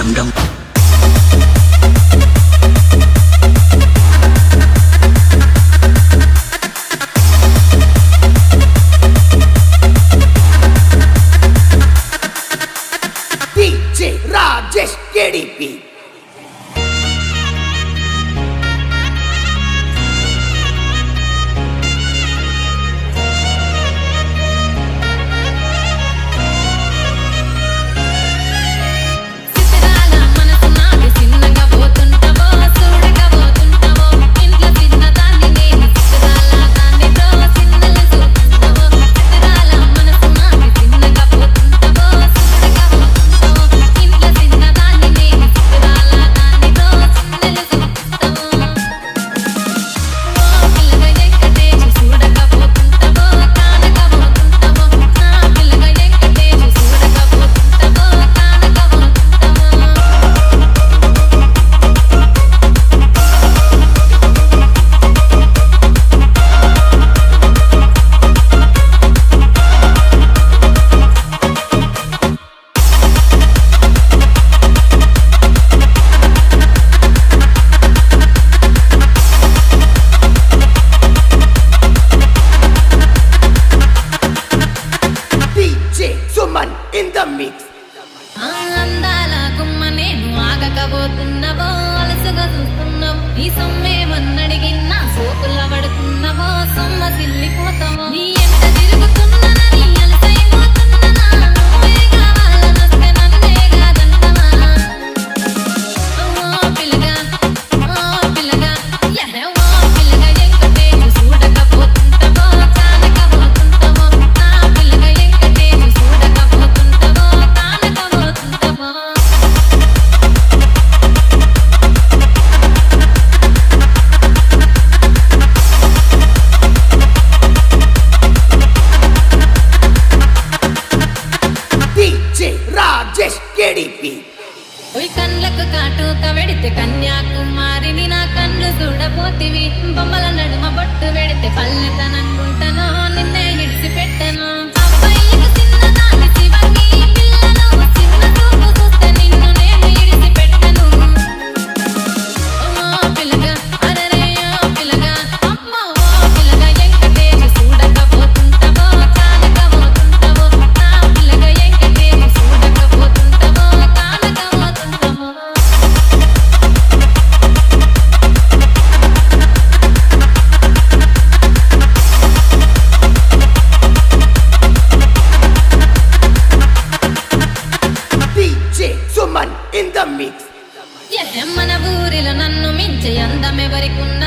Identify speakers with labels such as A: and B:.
A: dum dum.
B: DJ Rajesh KDP. In the mix.
C: అందాల గుమ్మ నేను ఆగకపోతున్నవో అలసగా చూస్తున్నావు ఈ సొమ్మేమన్నడిగిన్నా సోకుల పడుతున్నవో సొమ్మ సిల్లిపోతావో నీ ఎంత తిరుగుతున్నదని అలసైపోతున్నా నువ్వే కావాలనొస్తే నన్నే కాదంటవా ఓ పిల్లగా ఎహో పిల్లగా ఎంకటేసి చూడకపోతుంటవో కానకపోతుంటవో నా పిల్లగా ఎంకటేసి చూడకపోతుంటవో కానకపోతుంటవో
B: DJ Rajesh KDP.
C: ఓయ్ కళ్ళకు కాటుక వెడితే కన్యాకుమారిని నా కళ్ళు చూడపోతివి బొమ్మల నడుమ బొట్టు వెడితే పల్లెతననుకుంటాను నిన్నే ఇడిచి పెట్టను అబ్బాయికి చిన్నదాని శివంగి పిల్లను చిన్న చూపు చూస్తే నిన్ను నేను ఇడిచి పెట్టను ఓ పిల్లగా అరరే ఓ పిల్లగా అమ్మ ఓ పిల్లగా ఎంకటేసి చూడకపోతుంటవో కానకపోతుంటవో నా పిల్లగా ఎంకటేసి చూడకపోతుంటవో కానకపోతుంటవో
B: DJ Suman in the mix.
C: మన ఊరిలో నన్ను మించే అందమెవరికున్న